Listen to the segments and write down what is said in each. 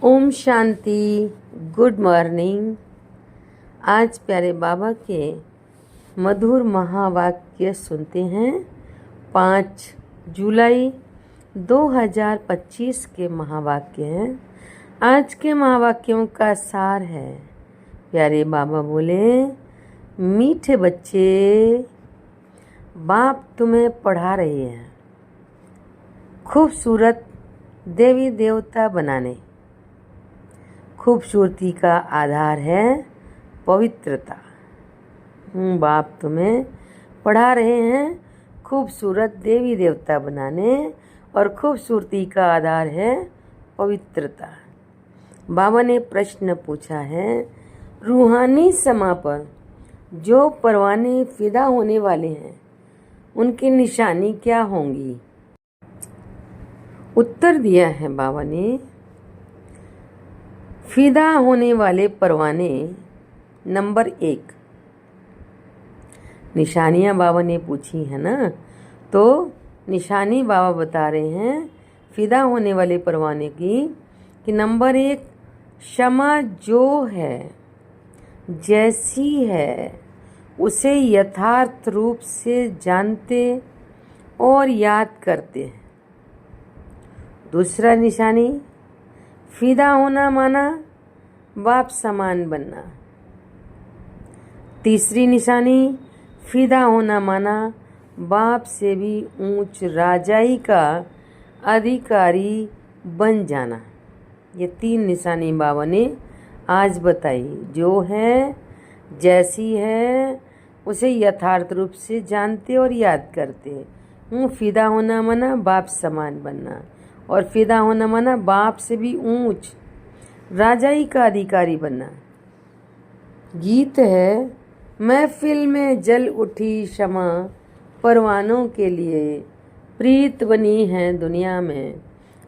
Om Shanti. Good morning. आज प्यारे बाबा के मधुर महावाक्य सुनते हैं। 5 जुलाई 2025 के महावाक्य हैं। आज के महावाक्यों का सार है। प्यारे बाबा बोले, मीठे बच्चे, बाप तुम्हें पढ़ा रहे हैं खूबसूरत देवी देवता बनाने। खूबसूरती का आधार है पवित्रता। बाप तुम्हें पढ़ा रहे हैं खूबसूरत देवी देवता बनाने और खूबसूरती का आधार है पवित्रता। बाबा ने प्रश्न पूछा है, रूहानी समा पर जो परवाने फिदा होने वाले हैं उनकी निशानी क्या होंगी? उत्तर दिया है बाबा ने, फिदा होने वाले परवाने नंबर 1। निशानियाँ बाबा ने पूछी है ना, तो निशानी बाबा बता रहे हैं फिदा होने वाले परवाने की कि नंबर 1, क्षमा जो है जैसी है उसे यथार्थ रूप से जानते और याद करते हैं। दूसरा निशानी, फिदा होना माना बाप समान बनना। तीसरी निशानी, फिदा होना माना बाप से भी ऊंच राजाई का अधिकारी बन जाना। ये 3 निशानी बाबा ने आज बताई। जो है जैसी है उसे यथार्थ रूप से जानते और याद करते। फिदा होना माना बाप समान बनना, और फिदा होना माना बाप से भी ऊंच राजाई का अधिकारी बनना। गीत है, महफिल में जल उठी क्षमा परवानों के लिए, प्रीत बनी है दुनिया में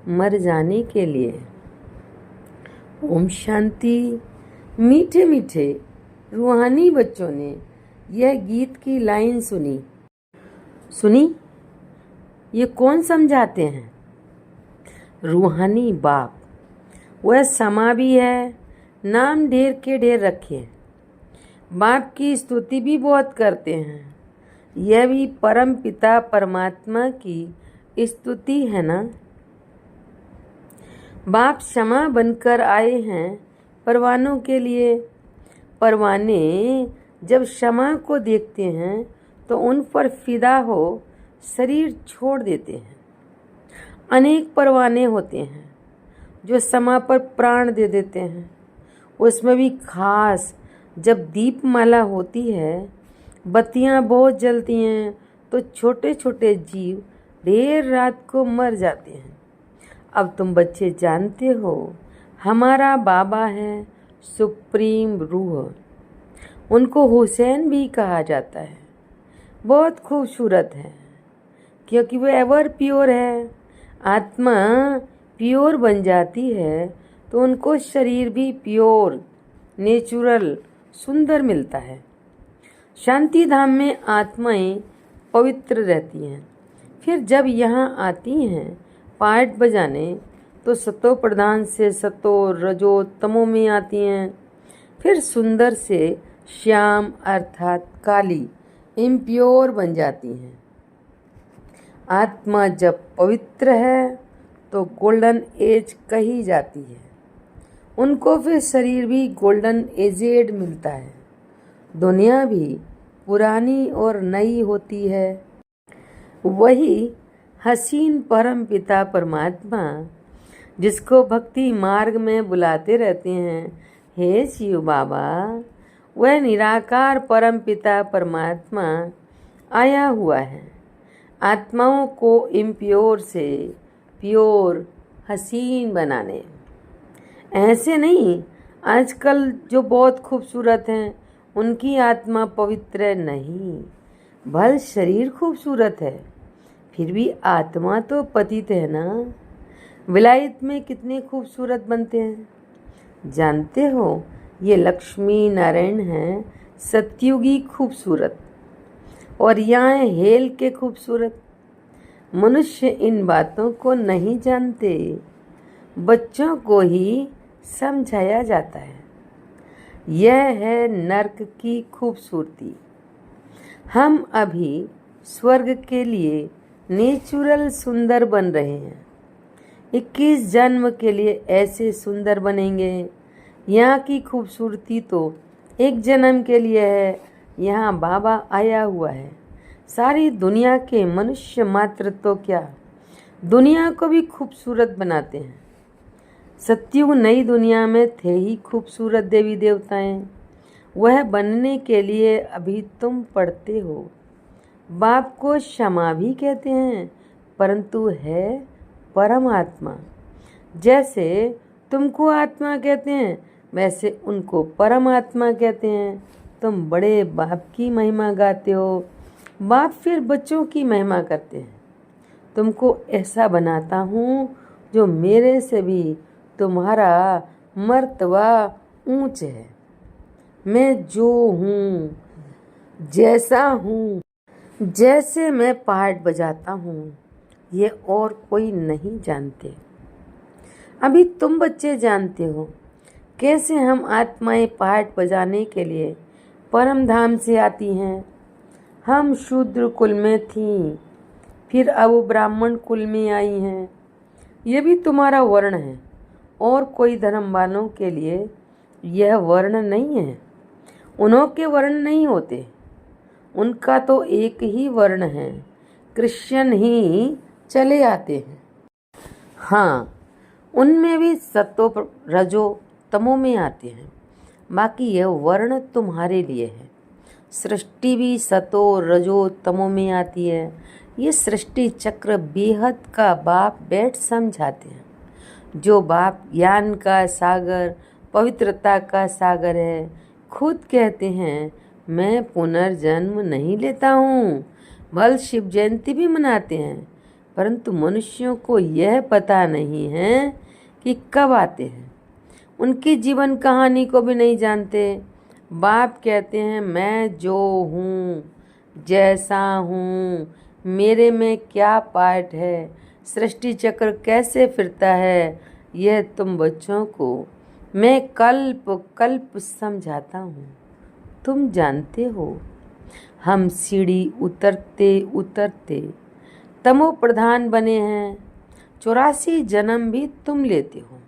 मर जाने के लिए। ओम शांति। मीठे मीठे रूहानी बच्चों ने यह गीत की लाइन सुनी। ये कौन समझाते हैं? रूहानी बाप। वह समा भी है, नाम ढेर के ढेर रखे हैं। बाप की स्तुति भी बहुत करते हैं। यह भी परम पिता परमात्मा की स्तुति है ना। बाप क्षमा बनकर आए हैं परवानों के लिए। परवाने जब क्षमा को देखते हैं तो उन पर फिदा हो शरीर छोड़ देते हैं। अनेक परवाने होते हैं जो समा पर प्राण दे देते हैं। उसमें भी खास जब दीपमाला होती है, बत्तियां बहुत जलती हैं, तो छोटे छोटे जीव देर रात को मर जाते हैं। अब तुम बच्चे जानते हो, हमारा बाबा है सुप्रीम रूह। उनको हुसैन भी कहा जाता है। बहुत खूबसूरत है क्योंकि वो एवर प्योर है। आत्मा प्योर बन जाती है तो उनको शरीर भी प्योर, नेचुरल, सुंदर मिलता है। शांति धाम में आत्माएं पवित्र रहती हैं। फिर जब यहाँ आती हैं पाठ बजाने तो सतो प्रधान से सतो रजो तमो में आती हैं। फिर सुंदर से श्याम अर्थात काली, इम्प्योर बन जाती हैं। आत्मा जब पवित्र है तो गोल्डन एज कही जाती है। उनको फिर शरीर भी गोल्डन एजेड मिलता है। दुनिया भी पुरानी और नई होती है। वही हसीन परम पिता परमात्मा जिसको भक्ति मार्ग में बुलाते रहते हैं, हे शिव बाबा, वह निराकार परम पिता परमात्मा आया हुआ है आत्माओं को इम्प्योर से प्योर, हसीन बनाने। ऐसे नहीं, आजकल जो बहुत खूबसूरत हैं उनकी आत्मा पवित्र नहीं। भल शरीर खूबसूरत है, फिर भी आत्मा तो पतित है ना। विलायत में कितने खूबसूरत बनते हैं जानते हो? ये लक्ष्मी नारायण हैं सत्युगी खूबसूरत, और यहाँ हेल के खूबसूरत। मनुष्य इन बातों को नहीं जानते। बच्चों को ही समझाया जाता है। यह है नर्क की खूबसूरती। हम अभी स्वर्ग के लिए नेचुरल सुंदर बन रहे हैं। 21 जन्म के लिए ऐसे सुंदर बनेंगे। यहाँ की खूबसूरती तो एक जन्म के लिए है। यहाँ बाबा आया हुआ है। सारी दुनिया के मनुष्य मात्र तो क्या, दुनिया को भी खूबसूरत बनाते हैं। सत्युग नई दुनिया में थे ही खूबसूरत देवी देवताएं। वह बनने के लिए अभी तुम पढ़ते हो। बाप को क्षमा भी कहते हैं, परंतु है परमात्मा। जैसे तुमको आत्मा कहते हैं, वैसे उनको परमात्मा कहते हैं। तुम बड़े बाप की महिमा गाते हो, बाप फिर बच्चों की महिमा करते हैं। तुमको ऐसा बनाता हूँ जो मेरे से भी तुम्हारा मर्तबा ऊंच है। मैं जो हूँ, जैसा हूँ, जैसे मैं पार्ट बजाता हूँ, ये और कोई नहीं जानते। अभी तुम बच्चे जानते हो कैसे हम आत्माएं पार्ट बजाने के लिए परम धाम से आती हैं। हम शूद्र कुल में थीं, फिर अब ब्राह्मण कुल में आई हैं। ये भी तुम्हारा वर्ण है, और कोई धर्म वालों के लिए यह वर्ण नहीं है। उन्हों के वर्ण नहीं होते, उनका तो एक ही वर्ण है। क्रिश्चियन ही चले आते हैं। हाँ, उनमें भी सतो रजो तमो में आते हैं। बाकी यह वर्ण तुम्हारे लिए है। सृष्टि भी सतो रजो तमो में आती है। ये सृष्टि चक्र बेहद का बाप बैठ समझाते हैं। जो बाप ज्ञान का सागर, पवित्रता का सागर है, खुद कहते हैं मैं पुनर्जन्म नहीं लेता हूँ। भल शिव जयंती भी मनाते हैं, परंतु मनुष्यों को यह पता नहीं है कि कब आते हैं। उनकी जीवन कहानी को भी नहीं जानते। बाप कहते हैं मैं जो हूँ, जैसा हूँ, मेरे में क्या पार्ट है, सृष्टि चक्र कैसे फिरता है, यह तुम बच्चों को मैं कल्प कल्प समझाता हूँ। तुम जानते हो हम सीढ़ी उतरते उतरते तमो प्रधान बने हैं। 84 जन्म भी तुम लेते हो।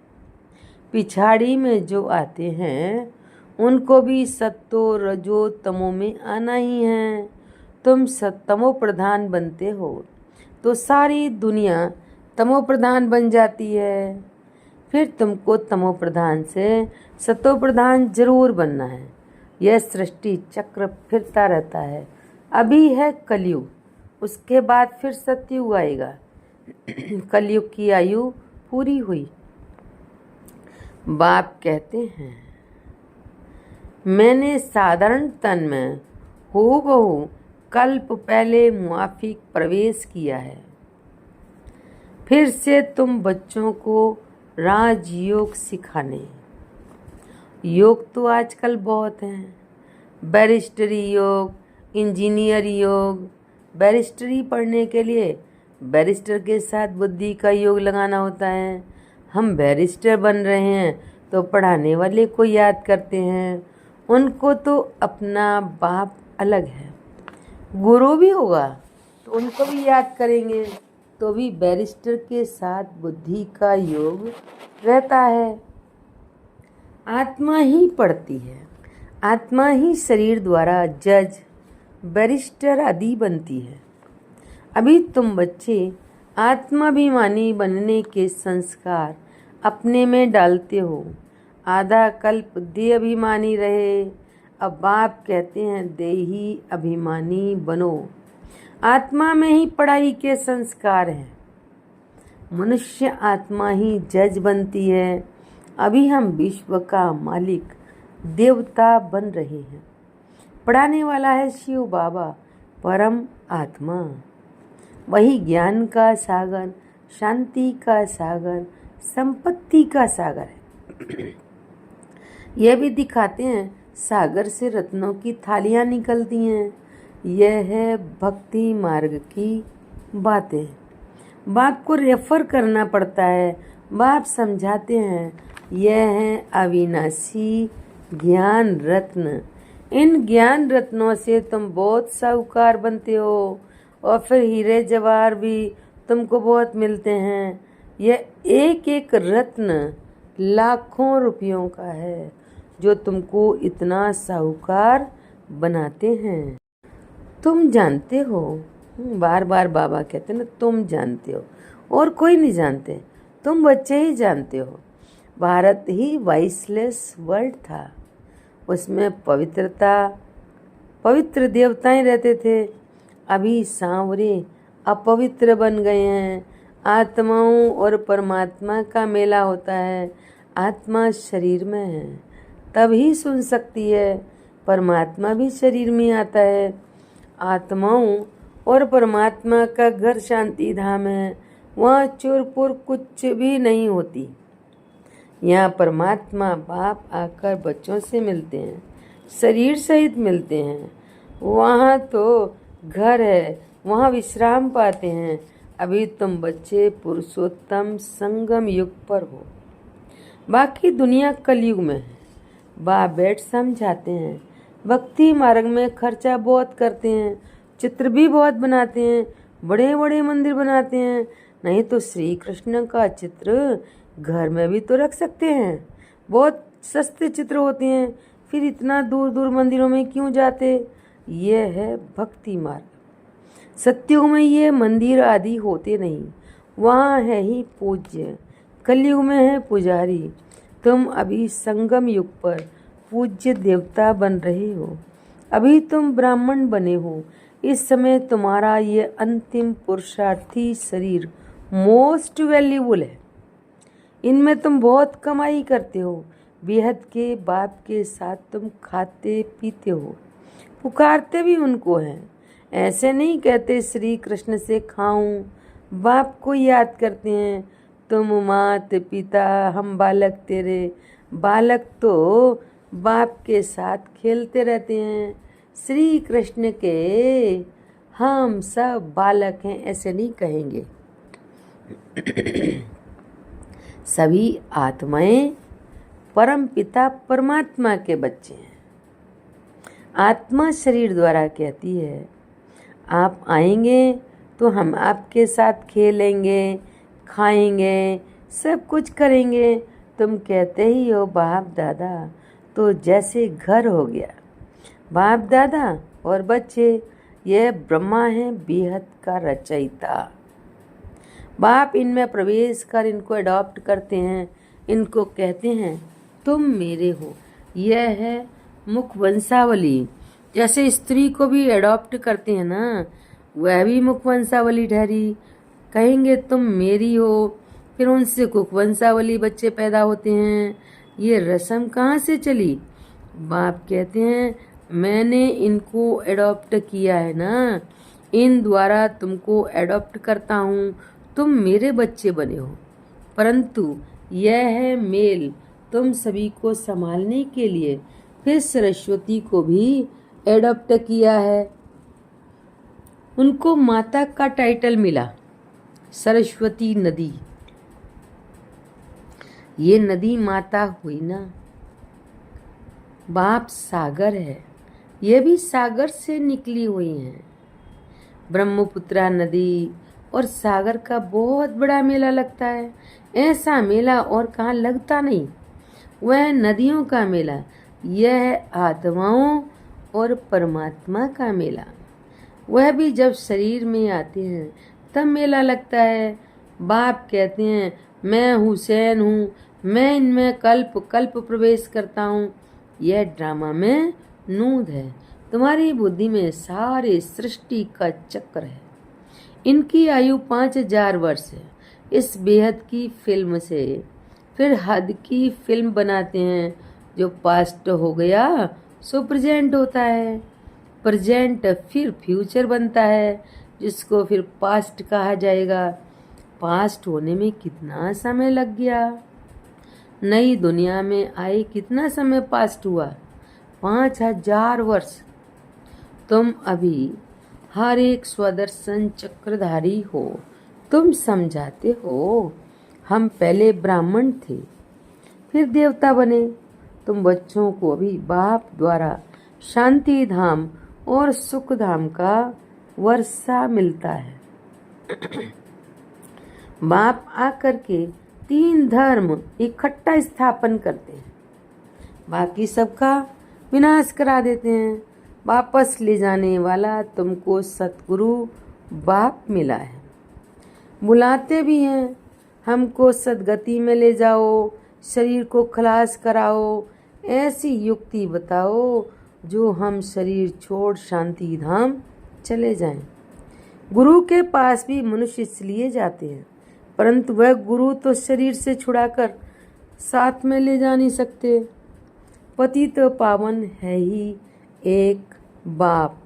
पिछाड़ी में जो आते हैं उनको भी सत्तो रजो तमो में आना ही है। तुम तमो प्रधान बनते हो तो सारी दुनिया तमो प्रधान बन जाती है। फिर तुमको तमो प्रधान से सतो प्रधान जरूर बनना है। यह सृष्टि चक्र फिरता रहता है। अभी है कलयुग, उसके बाद फिर सतयुग आएगा। कलयुग की आयु पूरी हुई। बाप कहते हैं मैंने साधारण तन में हूबहू कल्प पहले मुआफिक प्रवेश किया है। फिर से तुम बच्चों को राजयोग सिखाने। योग तो आजकल बहुत हैं। बैरिस्टरी योग, इंजीनियर योग। बैरिस्टरी पढ़ने के लिए बैरिस्टर के साथ बुद्धि का योग लगाना होता है। हम बैरिस्टर बन रहे हैं तो पढ़ाने वाले को याद करते हैं। उनको तो अपना बाप अलग है। गुरु भी होगा तो उनको भी याद करेंगे, तो भी बैरिस्टर के साथ बुद्धि का योग रहता है। आत्मा ही पढ़ती है। आत्मा ही शरीर द्वारा जज, बैरिस्टर आदि बनती है। अभी तुम बच्चे आत्माभिमानी बनने के संस्कार अपने में डालते हो। आधा कल्प देह अभिमानी रहे। अब बाप कहते हैं देही अभिमानी बनो। आत्मा में ही पढ़ाई के संस्कार हैं। मनुष्य आत्मा ही जज बनती है। अभी हम विश्व का मालिक देवता बन रहे हैं। पढ़ाने वाला है शिव बाबा, परम आत्मा। वही ज्ञान का सागर, शांति का सागर, संपत्ति का सागर है। यह भी दिखाते हैं सागर से रत्नों की थालियां निकलती हैं। यह है भक्ति मार्ग की बातें। बाप को रेफर करना पड़ता है। बाप समझाते हैं यह है अविनाशी ज्ञान रत्न। इन ज्ञान रत्नों से तुम बहुत साहूकार बनते हो और फिर हीरे जवाहर भी तुमको बहुत मिलते हैं। यह एक एक रत्न लाखों रुपयों का है जो तुमको इतना साहूकार बनाते हैं। तुम जानते हो, बार बार बाबा कहते ना, तुम जानते हो और कोई नहीं जानते, तुम बच्चे ही जानते हो। भारत ही वाइसलेस वर्ल्ड था, उसमें पवित्र देवताएं रहते थे। अभी सांवरे अपवित्र बन गए हैं। आत्माओं और परमात्मा का मेला होता है। आत्मा शरीर में है तभी सुन सकती है, परमात्मा भी शरीर में आता है। आत्माओं और परमात्मा का घर शांति धाम है, वहाँ चोरपुर कुछ भी नहीं होती। यहाँ परमात्मा बाप आकर बच्चों से मिलते हैं, शरीर सहित मिलते हैं। वहाँ तो घर है, वहाँ विश्राम पाते हैं। अभी तुम बच्चे पुरुषोत्तम संगम युग पर हो, बाकी दुनिया कलयुग में है। बाप बैठ समझाते हैं, भक्ति मार्ग में खर्चा बहुत करते हैं, चित्र भी बहुत बनाते हैं, बड़े बड़े मंदिर बनाते हैं। नहीं तो श्री कृष्ण का चित्र घर में भी तो रख सकते हैं, बहुत सस्ते चित्र होते हैं। फिर इतना दूर दूर मंदिरों में क्यों जाते? ये है भक्ति मार्ग। सत्युग में ये मंदिर आदि होते नहीं, वहाँ है ही पूज्य। कलयुग में है पुजारी। तुम अभी संगम युग पर पूज्य देवता बन रहे हो। अभी तुम ब्राह्मण बने हो। इस समय तुम्हारा ये अंतिम पुरुषार्थी शरीर मोस्ट वैल्यूबल है। इनमें तुम बहुत कमाई करते हो। बेहद के बाप के साथ तुम खाते पीते हो, पुकारते भी उनको हैं। ऐसे नहीं कहते श्री कृष्ण से खाऊं, बाप को याद करते हैं। तुम मात पिता हम बालक तेरे। बालक तो बाप के साथ खेलते रहते हैं। श्री कृष्ण के हम सब बालक हैं ऐसे नहीं कहेंगे। सभी आत्माएं परम पिता परमात्मा के बच्चे हैं। आत्मा शरीर द्वारा कहती है, आप आएंगे तो हम आपके साथ खेलेंगे, खाएंगे, सब कुछ करेंगे। तुम कहते ही हो बाप दादा, तो जैसे घर हो गया। बाप दादा और बच्चे, यह ब्रह्मा है बेहद का रचयिता। बाप इनमें प्रवेश कर इनको अडॉप्ट करते हैं, इनको कहते हैं तुम मेरे हो। यह है मुख वंशावली। जैसे स्त्री को भी अडॉप्ट करते हैं ना, वह भी मुख वंशावली ठहरी। कहेंगे तुम मेरी हो, फिर उनसे कुख वंशावली बच्चे पैदा होते हैं। ये रस्म कहाँ से चली? बाप कहते हैं मैंने इनको अडॉप्ट किया है ना, इन द्वारा तुमको अडॉप्ट करता हूँ, तुम मेरे बच्चे बने हो। परंतु यह है मेल तुम सभी को संभालने के लिए। फिर सरस्वती को भी एडॉप्ट किया है, उनको माता का टाइटल मिला, सरस्वती नदी। ये नदी माता हुई ना। बाप सागर है, ये भी सागर से निकली हुई हैं। ब्रह्मपुत्रा नदी और सागर का बहुत बड़ा मेला लगता है। ऐसा मेला और कहाँ लगता नहीं, वह नदियों का मेला। यह आत्माओं और परमात्मा का मेला। वह भी जब शरीर में आते हैं तब मेला लगता है। बाप कहते हैं मैं हुसैन हूँ, मैं इनमें कल्प कल्प प्रवेश करता हूँ। यह ड्रामा में नूद है, तुम्हारी बुद्धि में सारे सृष्टि का चक्र है। इनकी आयु 5000 वर्ष है। इस बेहद की फिल्म से फिर हद की फिल्म बनाते हैं। जो पास्ट हो गया सो प्रेजेंट होता है, प्रेजेंट फिर फ्यूचर बनता है, जिसको फिर पास्ट कहा जाएगा। पास्ट होने में कितना समय लग गया, नई दुनिया में आए कितना समय पास्ट हुआ, 5000 वर्ष। तुम अभी हर एक स्वदर्शन चक्रधारी हो। तुम समझाते हो हम पहले ब्राह्मण थे, फिर देवता बने। तुम बच्चों को अभी बाप द्वारा शांति धाम और सुख धाम का वर्षा मिलता है। बाप आकर के 3 धर्म इकट्ठा स्थापन करते हैं, बाकी सबका विनाश करा देते हैं। वापस ले जाने वाला तुमको सतगुरु बाप मिला है। बुलाते भी हैं, हमको सदगति में ले जाओ, शरीर को खलास कराओ, ऐसी युक्ति बताओ जो हम शरीर छोड़ शांति धाम चले जाएं। गुरु के पास भी मनुष्य इसलिए जाते हैं, परंतु वह गुरु तो शरीर से छुड़ाकर साथ में ले जा नहीं सकते। पतित पावन है ही एक बाप,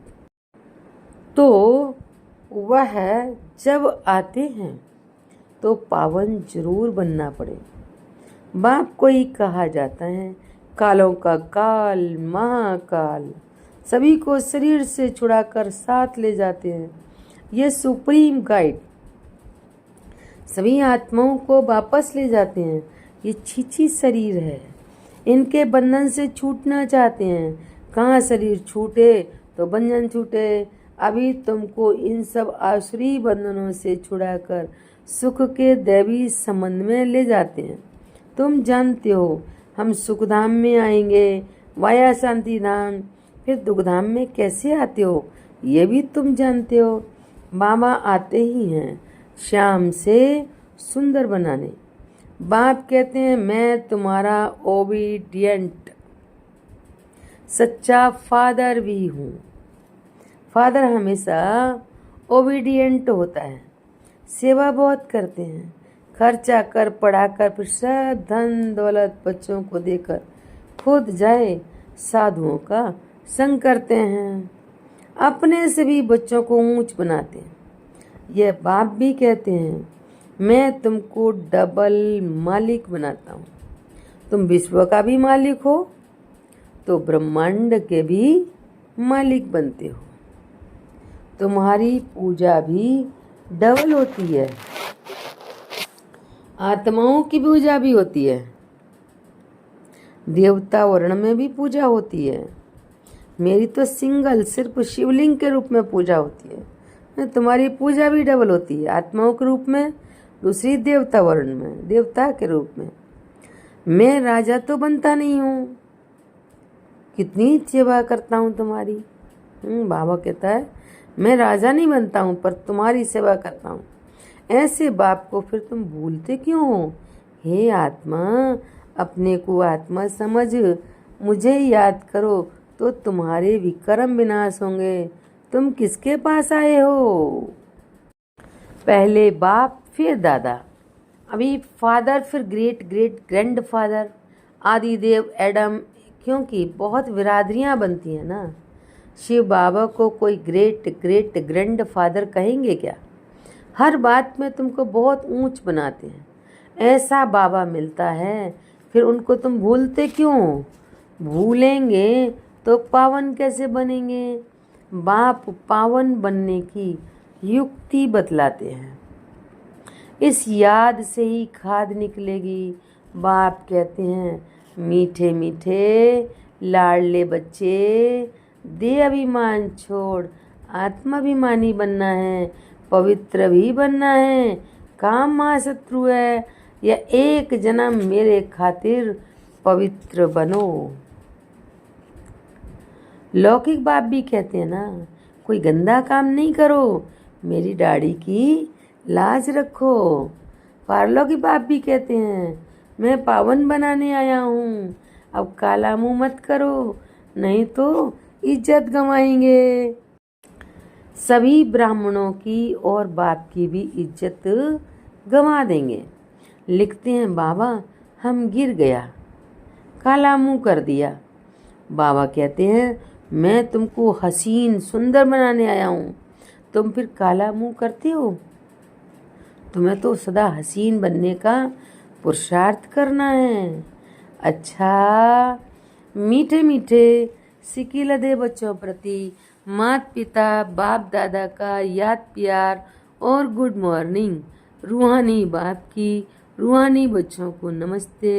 तो वह जब आते हैं तो पावन जरूर बनना पड़े। बाप को ही कहा जाता है कालों का काल, महाकाल। सभी को शरीर से छुड़ाकर साथ ले जाते हैं। ये सुप्रीम गाइड सभी आत्माओं को वापस ले जाते हैं। ये छीछी शरीर है, इनके बंधन से छूटना चाहते हैं। कहाँ शरीर छूटे तो बंधन छूटे। अभी तुमको इन सब आसुरी बंधनों से छुड़ाकर सुख के दैवी संबंध में ले जाते हैं। तुम जानते हो हम सुखधाम में आएंगे वाया शांति धाम, फिर दुखधाम में कैसे आते हो ये भी तुम जानते हो। बाबा आते ही हैं श्याम से सुंदर बनाने। बाप कहते हैं मैं तुम्हारा ओबीडियंट सच्चा फादर भी हूँ। फादर हमेशा ओबीडियंट होता है, सेवा बहुत करते हैं, खर्चा कर पढ़ाकर फिर सब धन दौलत बच्चों को देकर खुद जाए साधुओं का संग करते हैं, अपने से भी बच्चों को ऊंच बनाते हैं। यह बाप भी कहते हैं मैं तुमको डबल मालिक बनाता हूँ। तुम विश्व का भी मालिक हो तो ब्रह्मांड के भी मालिक बनते हो। तुम्हारी पूजा भी डबल होती है, आत्माओं की पूजा भी होती है, देवता वर्ण में भी पूजा होती है। मेरी तो सिंगल सिर्फ शिवलिंग के रूप में पूजा होती है। तुम्हारी पूजा भी डबल होती है, आत्माओं के रूप में, दूसरी देवता वर्ण में देवता के रूप में। मैं राजा तो बनता नहीं हूँ, कितनी सेवा करता हूँ तुम्हारी। बाबा कहता है मैं राजा नहीं बनता हूँ पर तुम्हारी सेवा करता हूँ। ऐसे बाप को फिर तुम भूलते क्यों हो? हे आत्मा, अपने को आत्मा समझ मुझे याद करो तो तुम्हारे विक्रम विनाश होंगे। तुम किसके पास आए हो? पहले बाप फिर दादा, अभी फादर, फिर ग्रेट ग्रेट ग्रैंड फादर, आदिदेव एडम, क्योंकि बहुत बिरादरियाँ बनती हैं ना। शिव बाबा को कोई ग्रेट ग्रेट ग्रैंड फादर कहेंगे क्या? हर बात में तुमको बहुत ऊंच बनाते हैं। ऐसा बाबा मिलता है, फिर उनको तुम भूलते क्यों? भूलेंगे तो पावन कैसे बनेंगे? बाप पावन बनने की युक्ति बतलाते हैं, इस याद से ही खाद निकलेगी। बाप कहते हैं मीठे मीठे लाडले बच्चे, दे अभिमान छोड़, आत्माभिमानी बनना है, पवित्र भी बनना है। काम महाशत्रु है, या एक जन्म मेरे खातिर पवित्र बनो। लौकिक बाप भी कहते हैं ना कोई गंदा काम नहीं करो, मेरी दाढ़ी की लाज रखो। पारलौकिक बाप भी कहते हैं मैं पावन बनाने आया हूँ, अब काला मुंह मत करो नहीं तो इज्जत गंवाएंगे। सभी ब्राह्मणों की और बाप की भी इज्जत गंवा देंगे। लिखते हैं बाबा हम गिर गया, काला मुंह कर दिया। बाबा कहते हैं मैं तुमको हसीन सुंदर बनाने आया हूँ, तुम फिर काला मुंह करते हो। तुम्हें तो सदा हसीन बनने का पुरुषार्थ करना है। अच्छा, मीठे मीठे सिकिलदे बच्चों प्रति माता पिता बाप दादा का याद प्यार और गुड मॉर्निंग। रूहानी बाप की रूहानी बच्चों को नमस्ते।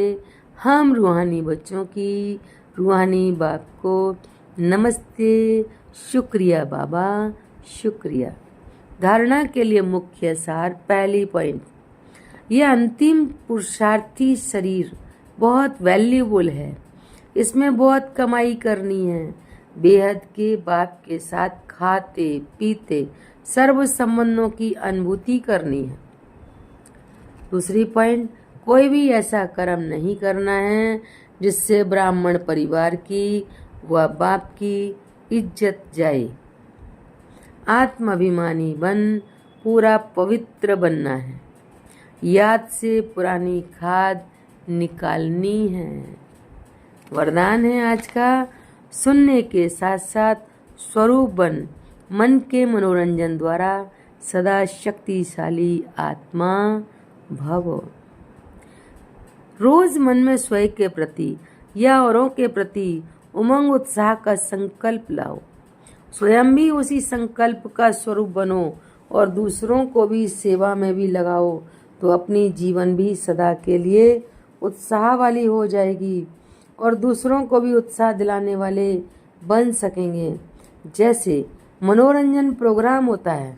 हम रूहानी बच्चों की रूहानी बाप को नमस्ते, शुक्रिया बाबा, शुक्रिया। धारणा के लिए मुख्य सार, पहली पॉइंट, यह अंतिम पुरुषार्थी शरीर बहुत वैल्यूबल है। इसमें बहुत कमाई करनी है। बेहद के बाप के साथ खाते पीते सर्व संबंधों की अनुभूति करनी है। दूसरी पॉइंट, कोई भी ऐसा कर्म नहीं करना है जिससे ब्राह्मण परिवार की व बाप की इज्जत जाए। आत्माभिमानी बन पूरा पवित्र बनना है। याद से पुरानी खाद निकालनी है। वरदान है आज का, सुनने के साथ साथ स्वरूप बन मन के मनोरंजन द्वारा सदा शक्तिशाली आत्मा भव। रोज मन में स्वयं के प्रति या औरों के प्रति उमंग उत्साह का संकल्प लाओ। स्वयं भी उसी संकल्प का स्वरूप बनो और दूसरों को भी सेवा में भी लगाओ, तो अपनी जीवन भी सदा के लिए उत्साह वाली हो जाएगी और दूसरों को भी उत्साह दिलाने वाले बन सकेंगे। जैसे मनोरंजन प्रोग्राम होता है,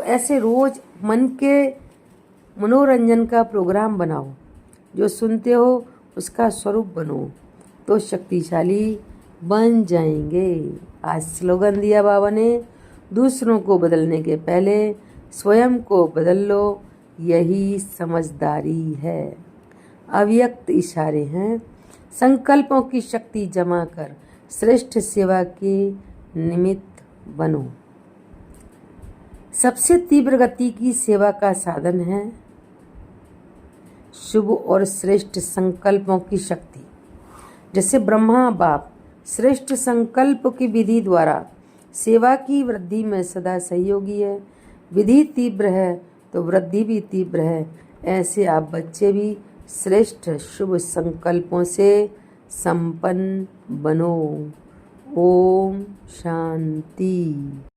ऐसे रोज मन के मनोरंजन का प्रोग्राम बनाओ। जो सुनते हो उसका स्वरूप बनो तो शक्तिशाली बन जाएंगे। आज स्लोगन दिया बाबा ने, दूसरों को बदलने के पहले स्वयं को बदल लो, यही समझदारी है। अव्यक्त इशारे हैं। संकल्पों की शक्ति जमा कर श्रेष्ठ सेवा के निमित्त बनो। सबसे तीव्र गति की सेवा का साधन है शुभ और श्रेष्ठ संकल्पों की शक्ति। जैसे ब्रह्मा बाप श्रेष्ठ संकल्प की विधि द्वारा सेवा की वृद्धि में सदा सहयोगी है। विधि तीव्र है तो वृद्धि भी तीव्र है। ऐसे आप बच्चे भी श्रेष्ठ शुभ संकल्पों से संपन्न बनो। ओम शांति।